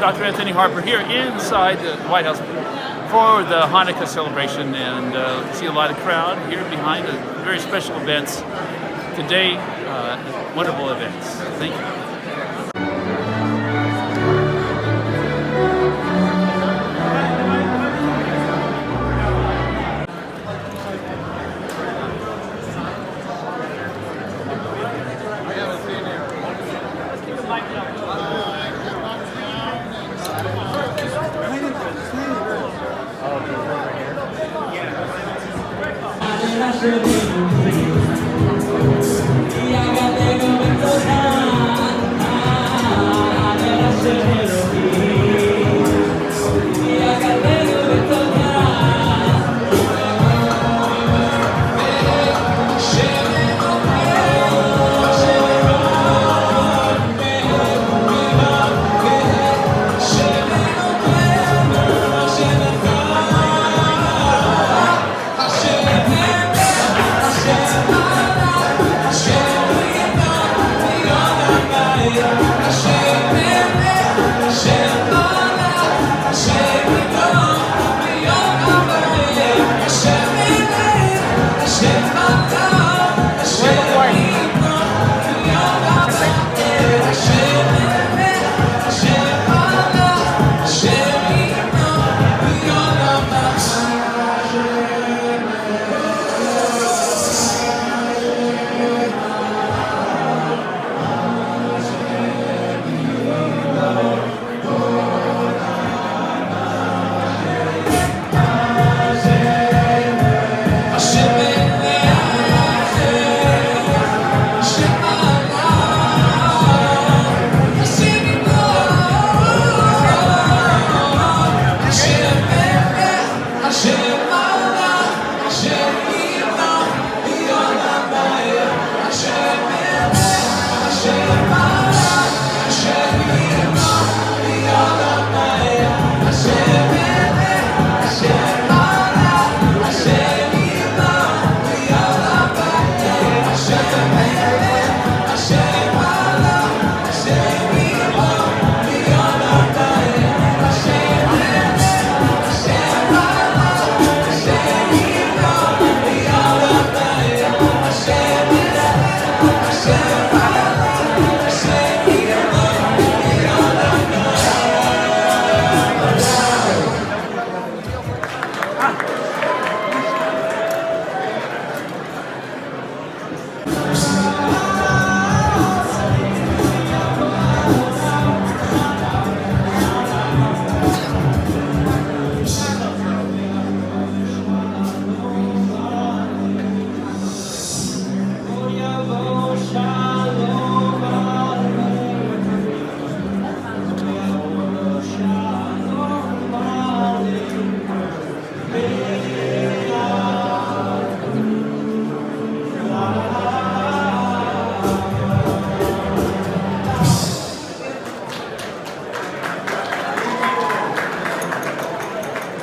Dr. Anthony Harper here inside the White House for the Hannukah celebration, and see a lot of crowd here behind very special events today, wonderful events. Thank you.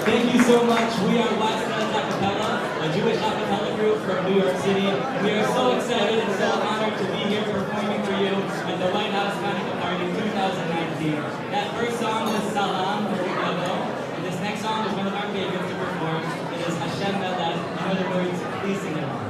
Thank you so much. We are West Coast Acapella, a Jewish acapella group from New York City. We are so excited and so honored to be here performing for you at the White House Hannukah Party 2019. That first song was Salam, and this next song is one of our favorites to perform. It is Hashem Melech. In other words, please sing it along.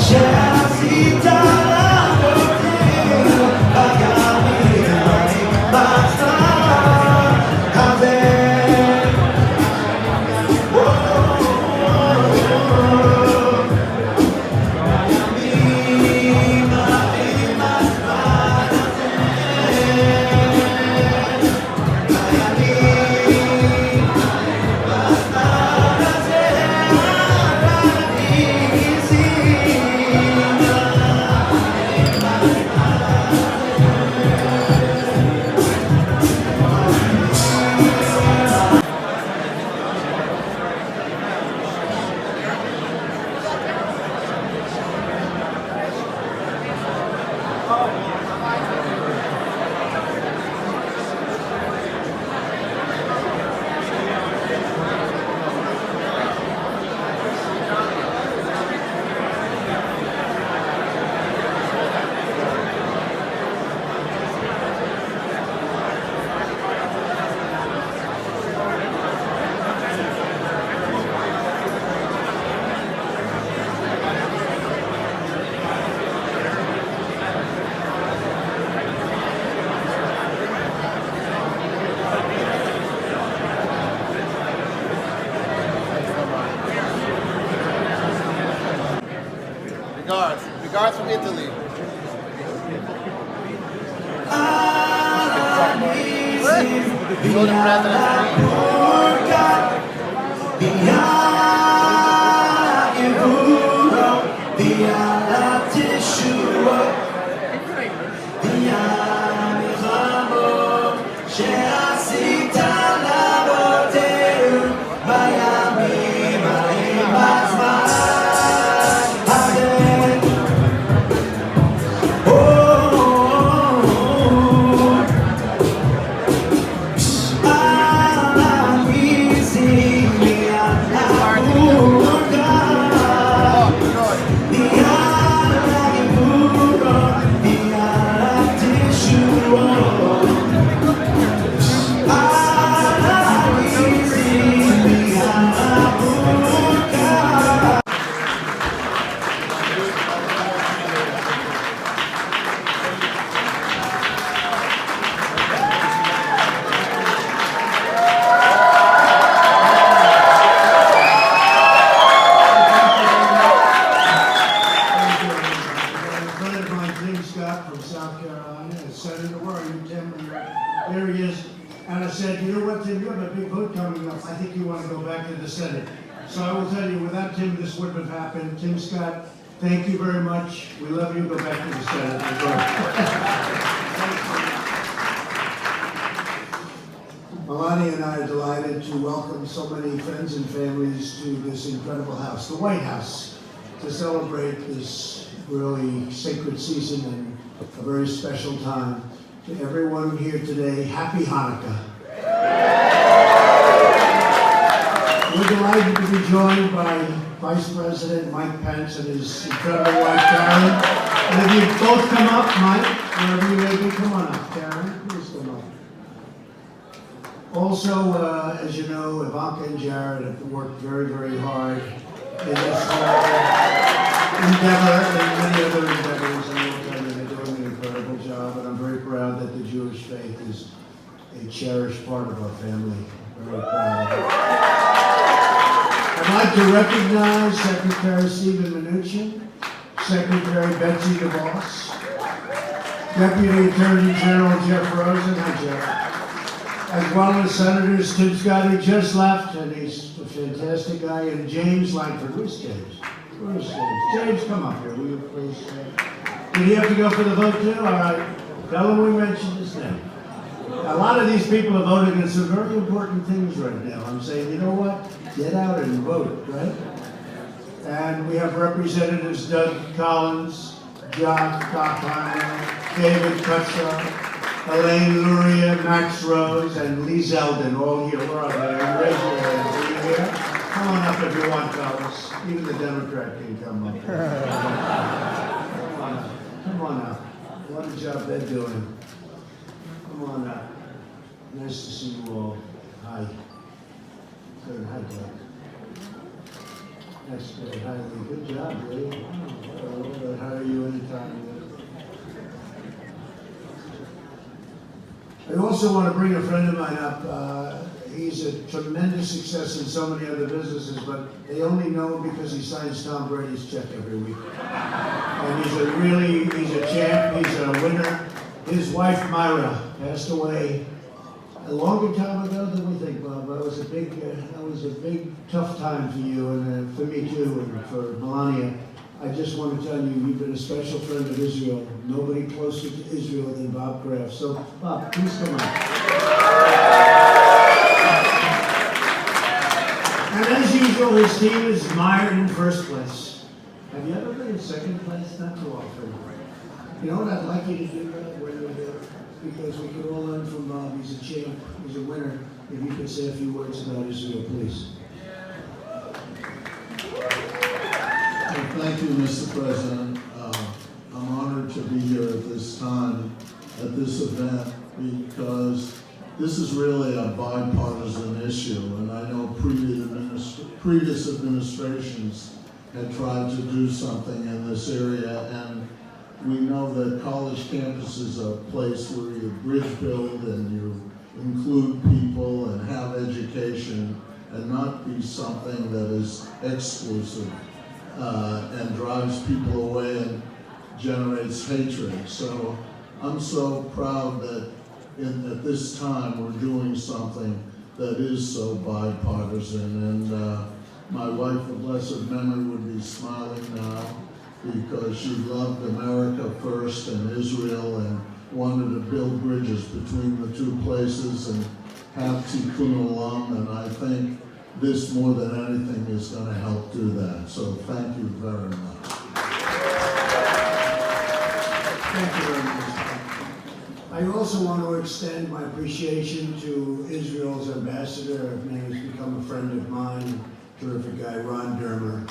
Shall I see Italy. For the And I said, you know what, Tim, you have a big vote coming up. I think you want to go back to the Senate. So I will tell you, without Tim, this wouldn't have happened. Tim Scott, thank you very much. We love you. Go back to the Senate. Melania and I are delighted to welcome so many friends and families to this incredible house, the White House, to celebrate this really sacred season and a very special time. To everyone here today, happy Hanukkah. We're delighted to be joined by Vice President Mike Pence and his incredible wife, Karen. And if you both come up, Mike, wherever you may be, come on up. Karen, please come up. Also, as you know, Ivanka and Jared have worked very, very hard in this endeavor and many other endeavors. And we'll tell you, they're doing an incredible job. And I'm very proud that the Jewish faith is a cherished part of our family. Very proud of it. I'd like to recognize Secretary Stephen Mnuchin, Secretary Betsy DeVos, Deputy Attorney General Jeff Rosen, hi Jeff, as well as Senators Tim Scott, who just left, and he's a fantastic guy, and James Langford. Where's James? Where's James? James, come up here, will you please? Did he have to go for the vote too? All right. Tell him we mentioned his name. A lot of these people are voting on some very important things right now. I'm saying, you know what? Get out and vote, right? And we have Representatives Doug Collins, John Cockheimer, David Cutler, Elaine Luria, Max Rose, and Lee Zeldin, all here. Where are they? Raise your hands. Are you here? Come on up if you want, fellas. Even the Democrat can come up. Come on up. What a job they're doing. Come on up. Nice to see you all. Hi. Good. Hi, Doug. That's good. Hi, Lee. Good job, Lee. We'll hire you anytime. I also want to bring a friend of mine up. He's a tremendous success in so many other businesses, but they only know him because he signs Tom Brady's check every week. And he's a champ, he's a winner. His wife, Myra, passed away a longer time ago than we think, Bob. That was a big, tough time for you and for me too, and for Melania. I just want to tell you, you've been a special friend of Israel. Nobody closer to Israel than Bob Kraft. So, Bob, please come on. And as usual, his team is mired in first place. Have you ever been in second place? Not too often. You know what I'd like you to do, because we could all learn from Bob. He's a champ. He's a winner. If you could say a few words about Israel, please. Thank you, Mr. President. I'm honored to be here at this time, at this event, because this is really a bipartisan issue, and I know previous administrations had tried to do something in this area, and we know that college campus is a place where you bridge build and you include people and have education, and not be something that is exclusive and drives people away. And generates hatred. So I'm so proud that at this time we're doing something that is so bipartisan. And my wife of blessed memory would be smiling now because she loved America first and Israel and wanted to build bridges between the two places and have tikkun olam, and I think this more than anything is going to help do that. So thank you very much. Thank you very much. I also want to extend my appreciation to Israel's ambassador. His name has become a friend of mine, terrific guy, Ron Dermer.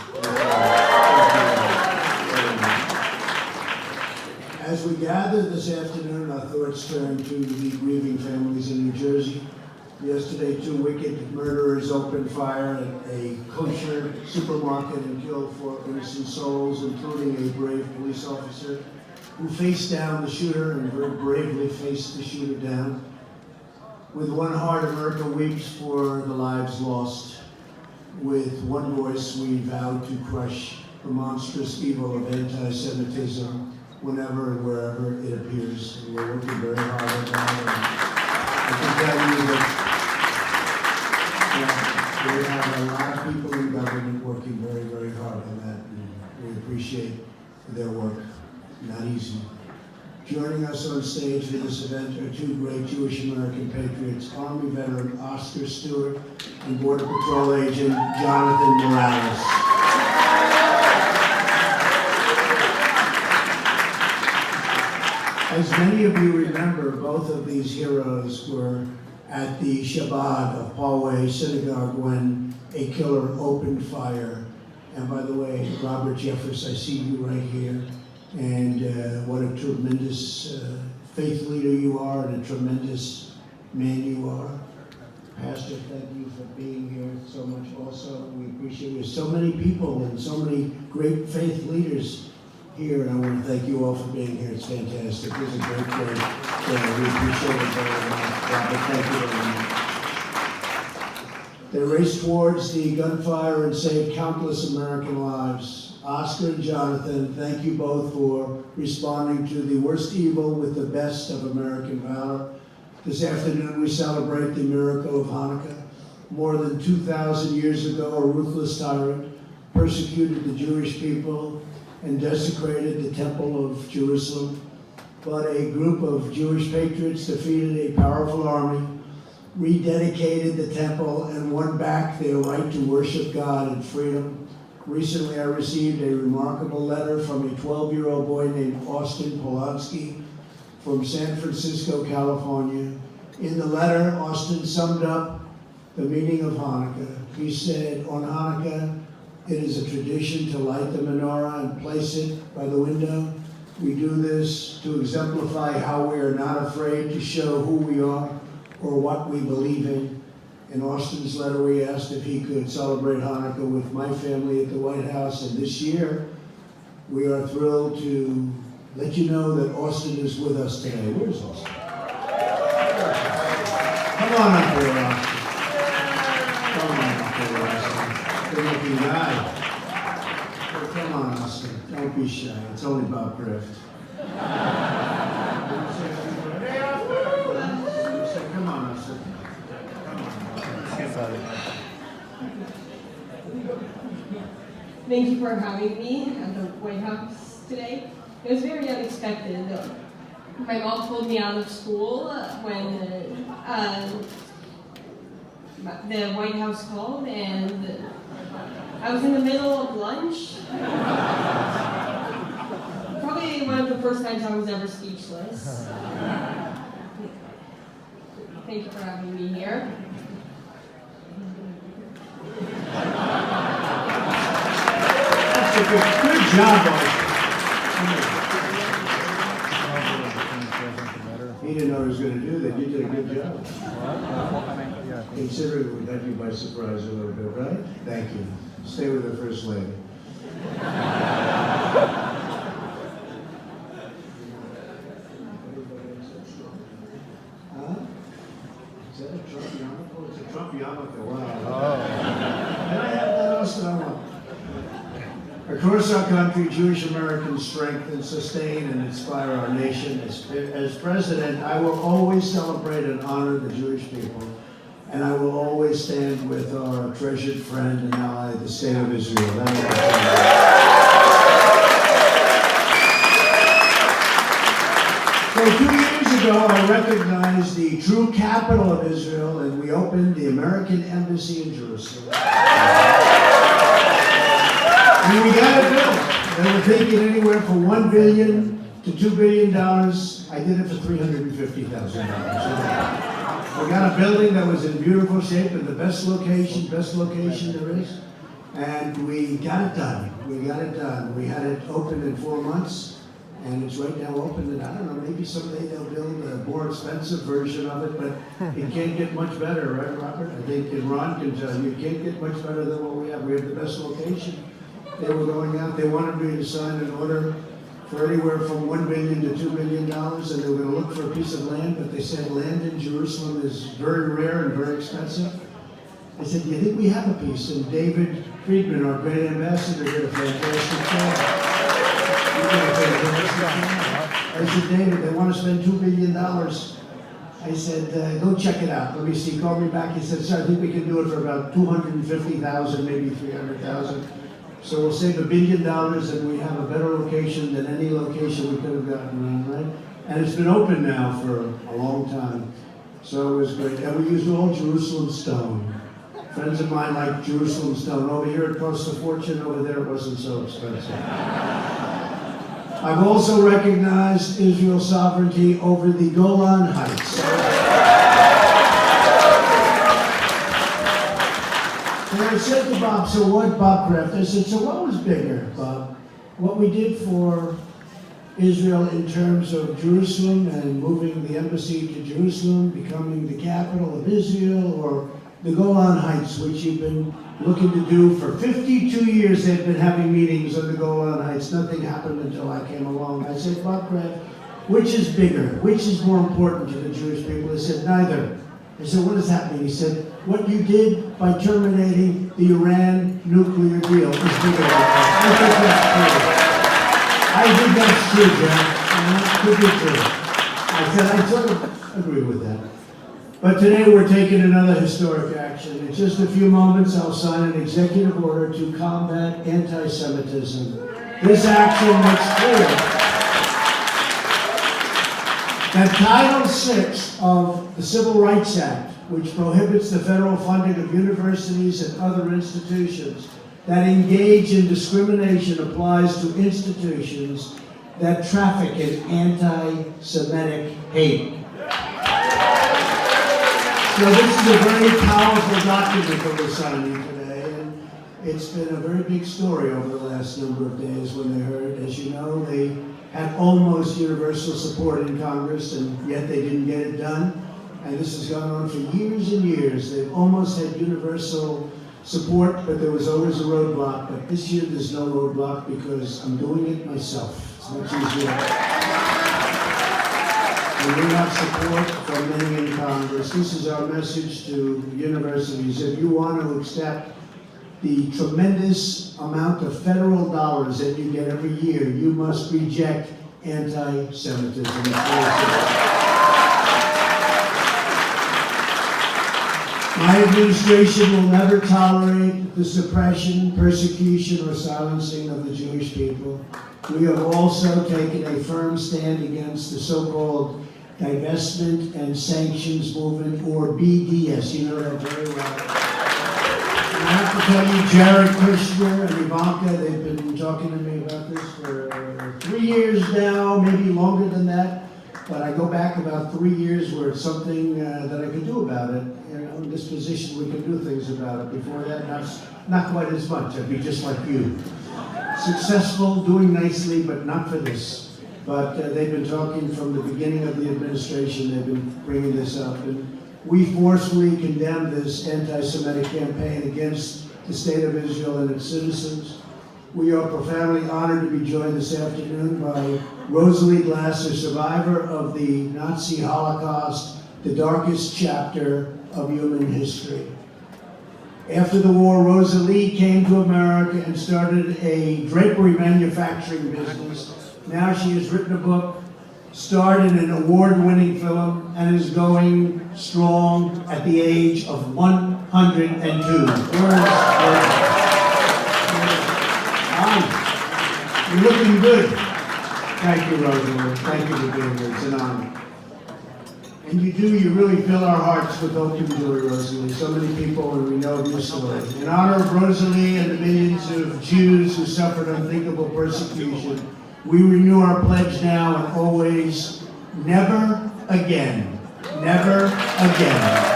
As we gather this afternoon, our thoughts turn to the grieving families in New Jersey. Yesterday, 2 wicked murderers opened fire at a kosher supermarket and killed 4 innocent souls, including a brave police officer who faced down the shooter and very bravely faced the shooter down. With one heart, America weeps for the lives lost. With one voice, we vow to crush the monstrous evil of anti-Semitism whenever and wherever it appears. And we're working very hard on that. And I can tell you that we have a lot of people in government working very, very hard on that. And we appreciate their work. Not easy. Joining us on stage for this event are 2 great Jewish American patriots, Army veteran Oscar Stewart and Border Patrol agent Jonathan Morales. As many of you remember, both of these heroes were at the Shabbat of Poway Synagogue when a killer opened fire. And by the way, Robert Jeffress, I see you right here. And what a tremendous faith leader you are and a tremendous man you are. Pastor, thank you for being here so much also. We appreciate you. There's so many people and so many great faith leaders here, and I want to thank you all for being here. It's fantastic. This is a great day. We appreciate it very much. Robert, thank you very much. They raced towards the gunfire and saved countless American lives. Oscar and Jonathan, thank you both for responding to the worst evil with the best of American valor. This afternoon we celebrate the miracle of Hannukah. More than 2,000 years ago, a ruthless tyrant persecuted the Jewish people and desecrated the Temple of Jerusalem. But a group of Jewish patriots defeated a powerful army, rededicated the temple, and won back their right to worship God in freedom. Recently, I received a remarkable letter from a 12-year-old boy named Austin Polanski from San Francisco, California. In the letter, Austin summed up the meaning of Hanukkah. He said, on Hanukkah, it is a tradition to light the menorah and place it by the window. We do this to exemplify how we are not afraid to show who we are or what we believe in. In Austin's letter, we asked if he could celebrate Hanukkah with my family at the White House. And this year, we are thrilled to let you know that Austin is with us today. Where's Austin? Come on up here, Austin. Come on up here, Austin. Good-looking guy. Come on, Austin. Don't be shy. It's only about Griff. Come on, Austin. Thank you for having me at the White House today. It was very unexpected. My mom pulled me out of school when the White House called, and I was in the middle of lunch. Probably one of the first times I was ever speechless. Thank you for having me here. Good job, Austin. He didn't know he was going to do that. You did a good job. Considering we got you by surprise a little bit, right? Thank you. Stay with the First Lady. Is that a Trump yarmulke? Oh, it's a Trump yarmulke. Wow. Can I have that, Austin? I want. Across our country, Jewish Americans strengthen, sustain, and inspire our nation. As president, I will always celebrate and honor the Jewish people, and I will always stand with our treasured friend and ally, the state of Israel. So 2 years ago, I recognized the true capital of Israel, and we opened the American Embassy in Jerusalem. And we got it built. They were thinking anywhere from $1 billion to $2 billion. I did it for $350,000. We got a building that was in beautiful shape in the best location there is. And we got it done. We got it done. We had it open in 4 months. And it's right now open, and I don't know, maybe someday they'll build a more expensive version of it, but it can't get much better, right, Robert? I think, and Ron can tell you, it can't get much better than what we have. We have the best location. They were going out, they wanted me to sign an order for anywhere from $1 billion to $2 billion, and they were going to look for a piece of land, but they said land in Jerusalem is very rare and very expensive. I said, do you think we have a piece? And David Friedman, our great ambassador, did a fantastic job. I said, David, they want to spend $2 billion. I said, go check it out. Let me see. Call me back. He said, sir, I think we can do it for about $250,000, maybe $300,000. So we'll save $1 billion, and we have a better location than any location we could have gotten, right? And it's been open now for a long time. So it was great. And we used all Jerusalem stone. Friends of mine like Jerusalem stone. Over here it costs a fortune. Over there it wasn't so expensive. I've also recognized Israel's sovereignty over the Golan Heights. And I said to Bob, so what, Bob Kraft? I said, so what was bigger, Bob? What we did for Israel in terms of Jerusalem and moving the embassy to Jerusalem, becoming the capital of Israel, or the Golan Heights, which you've been looking to do for 52 years. They've been having meetings on the Golan Heights. Nothing happened until I came along. I said, Bob Kraft, which is bigger? Which is more important to the Jewish people? He said, neither. I said, what does that mean? He said, what you did by terminating the Iran nuclear deal is bigger than that. I think that's true, Jack. Could be true. I said, I sort of agree with that. But today we're taking another historic action. In just a few moments, I'll sign an executive order to combat anti-Semitism. This action makes clear that Title VI of the Civil Rights Act, which prohibits the federal funding of universities and other institutions that engage in discrimination, applies to institutions that traffic in anti-Semitic hate. So this is a very powerful document that we're signing today, and it's been a very big story over the last number of days when they heard. As you know, they had almost universal support in Congress, and yet they didn't get it done. And this has gone on for years and years. They've almost had universal support, but there was always a roadblock. But this year there's no roadblock because I'm doing it myself. It's much easier. And we have support from many in Congress. This is our message to universities. If you want to accept the tremendous amount of federal dollars that you get every year, you must reject anti-Semitism. My administration will never tolerate the suppression, persecution, or silencing of the Jewish people. We have also taken a firm stand against the so-called divestment and sanctions movement, or BDS. You know that very well. And I have to tell you, Jared Kushner and Ivanka, they've been talking to me about this for 3 years now, maybe longer than that. But I go back about 3 years where it's something that I could do about it. You know, in this position, we can do things about it. Before that, not quite as much. I'd be just like you. Successful, doing nicely, but not for this. But they've been talking from the beginning of the administration. They've been bringing this up. And we forcefully condemn this anti-Semitic campaign against the state of Israel and its citizens. We are profoundly honored to be joined this afternoon by Rosalie Glass, a survivor of the Nazi Holocaust, the darkest chapter of human history. After the war, Rosalie came to America and started a drapery manufacturing business. Now she has written a book, starred in an award-winning film, and is going strong at the age of 102. You're looking good. Thank you, Rosalie. Thank you for being here. It's an honor. And you really fill our hearts with open joy, Rosalie. So many people, and we know your story. In honor of Rosalie and the millions of Jews who suffered unthinkable persecution, we renew our pledge now and always, never again. Never again.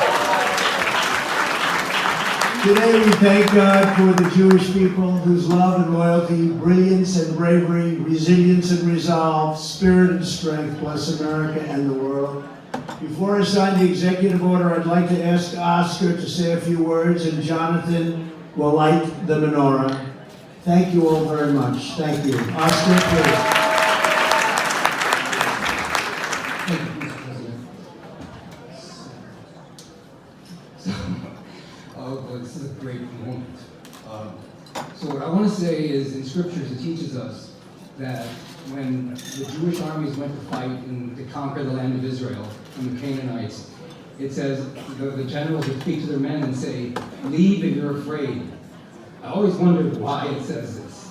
Today we thank God for the Jewish people whose love and loyalty, brilliance and bravery, resilience and resolve, spirit and strength bless America and the world. Before I sign the executive order, I'd like to ask Oscar to say a few words, and Jonathan will light the menorah. Thank you all very much. Thank you. Oscar, please. Thank you, Mr. President. This is a great moment. So what I want to say is, in scriptures, it teaches us that when the Jewish armies went to fight to conquer the land of Israel from the Canaanites, it says the generals would speak to their men and say, "Leave and you're afraid." I always wondered why it says this.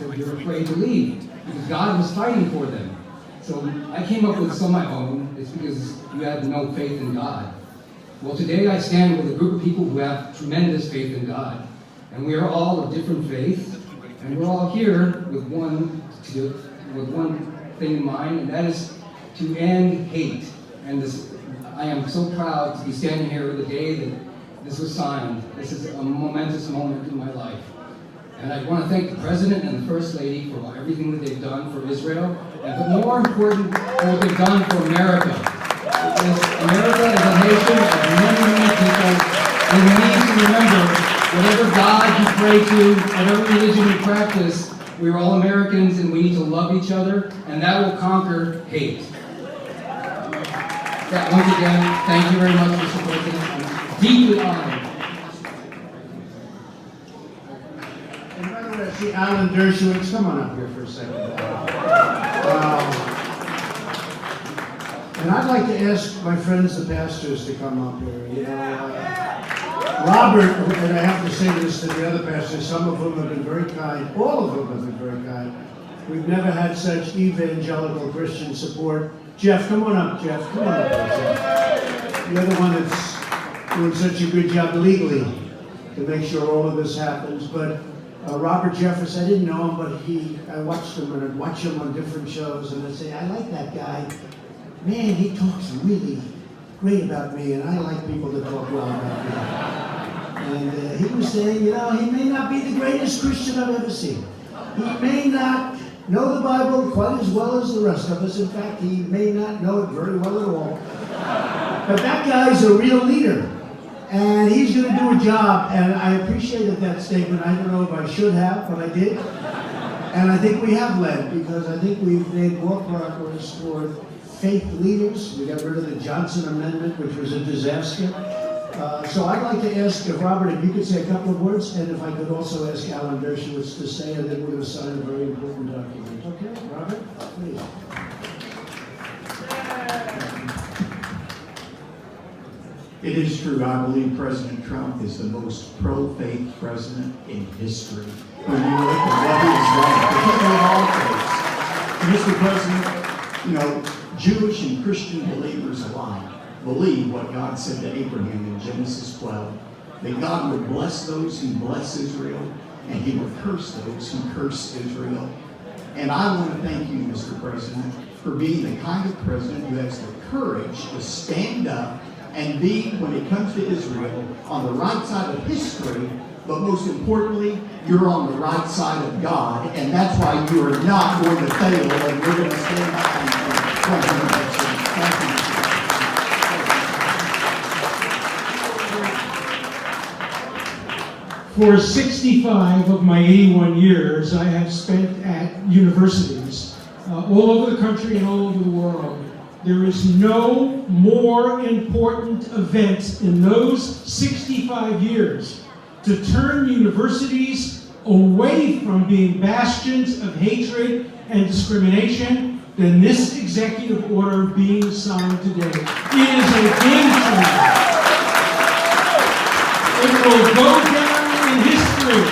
So you're afraid to leave, because God was fighting for them. So I came up with some of my own. It's because you had no faith in God. Well, today I stand with a group of people who have tremendous faith in God. And we are all of different faiths, and we're all here with one thing in mind, and that is to end hate. And I am so proud to be standing here the day that this was signed. This is a momentous moment in my life. And I want to thank the President and the First Lady for everything that they've done for Israel, but more important, for what they've done for America. America is a nation of many, many people, and we need to remember, whatever God you pray to, whatever religion you practice, we're all Americans and we need to love each other, and that will conquer hate. Once again, thank you very much, Mr. President. I'm deeply honored. And by the way, I see Alan Dershowitz. Come on up here for a second. And I'd like to ask my friends, the pastors, to come up here. Robert, and I have to say this to the other pastors, some of whom have been very kind, all of whom have been very kind. We've never had such evangelical Christian support. Jeff, come on up, Jeff. Come on up, Jeff. You're the one that's doing such a good job legally to make sure all of this happens. But Robert Jeffress, I didn't know him, but I watched him, and I'd watch him on different shows, and I'd say, I like that guy. Man, he talks really great about me, and I like people that talk well about me. And he was saying, he may not be the greatest Christian I've ever seen. He may not know the Bible quite as well as the rest of us. In fact, he may not know it very well at all. But that guy's a real leader, and he's going to do a job, and I appreciated that statement. I don't know if I should have, but I did. And I think we have led, because I think we've made more progress toward faith leaders. We got rid of the Johnson Amendment, which was a disaster. So I'd like to ask Robert if you could say a couple of words, and if I could also ask Alan Dershowitz to say, and then we're going to sign a very important document. Okay, Robert, please. It is true. I believe President Trump is the most pro-faith president in history. When you look at what he has done, particularly all faiths. Mr. President, Jewish and Christian believers alike believe what God said to Abraham in Genesis 12, that God would bless those who bless Israel, and he would curse those who curse Israel. And I want to thank you, Mr. President, for being the kind of president who has the courage to stand up and be, when it comes to Israel, on the right side of history, but most importantly, you're on the right side of God, and that's why you are not going to fail, and we're going to stand behind you. Thank you. For 65 of my 81 years, I have spent at universities all over the country and all over the world. There is no more important event in those 65 years to turn universities away from being bastions of hatred and discrimination than this executive order being signed today. It is a game changer. It will go down in history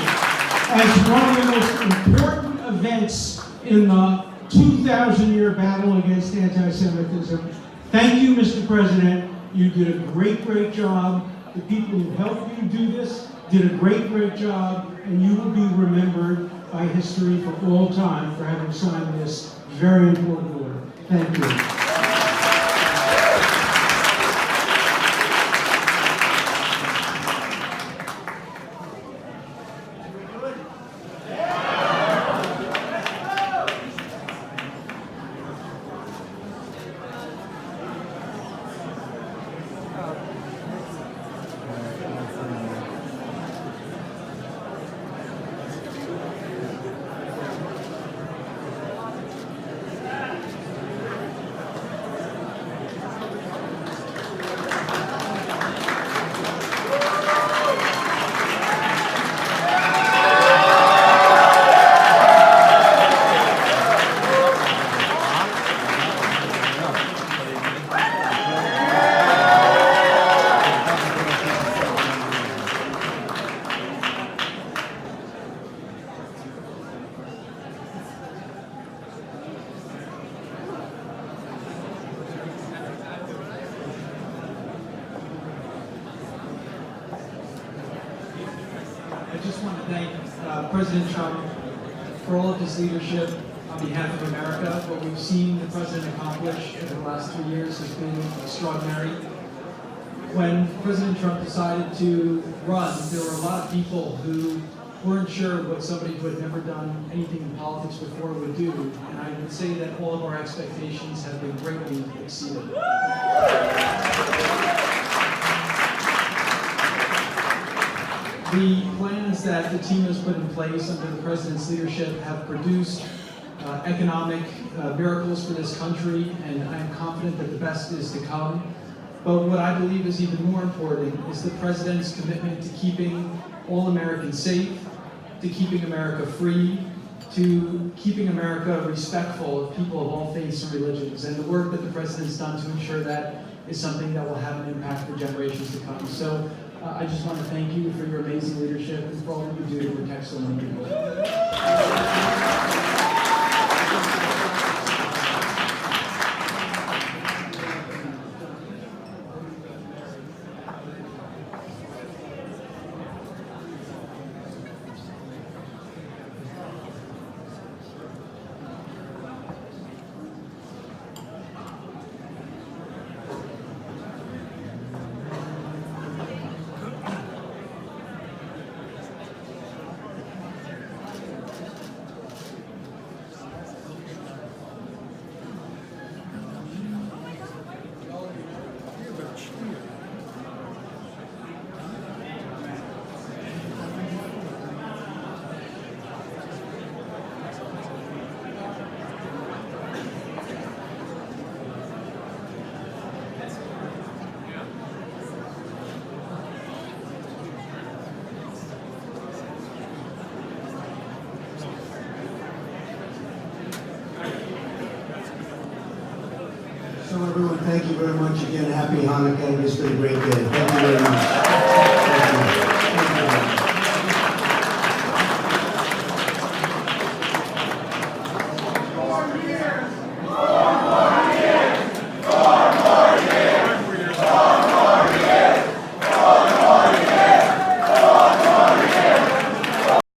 as one of the most important events in the 2,000-year battle against anti-Semitism. Thank you, Mr. President. You did a great job. The people who helped you do this did a great job, and you will be remembered by history for all time for having signed this very important order. Thank you. I just want to thank President Trump for all of his leadership on behalf of America. What we've seen the president accomplish over the last 3 years has been extraordinary. When President Trump decided to run, there were a lot of people who weren't sure what somebody who had never done anything in politics before would do. And I would say that all of our expectations have been greatly exceeded. The plans that the team has put in place under the president's leadership have produced economic miracles for this country, and I am confident that the best is to come. But what I believe is even more important is the president's commitment to keeping all Americans safe, to keeping America free, to keeping America respectful of people of all faiths and religions. And the work that the president's done to ensure that is something that will have an impact for generations to come. So I just want to thank you for your amazing leadership and for all that you do to protect so many people. So everyone, thank you very much again. Happy Hanukkah. It's been a great day. Thank you very much.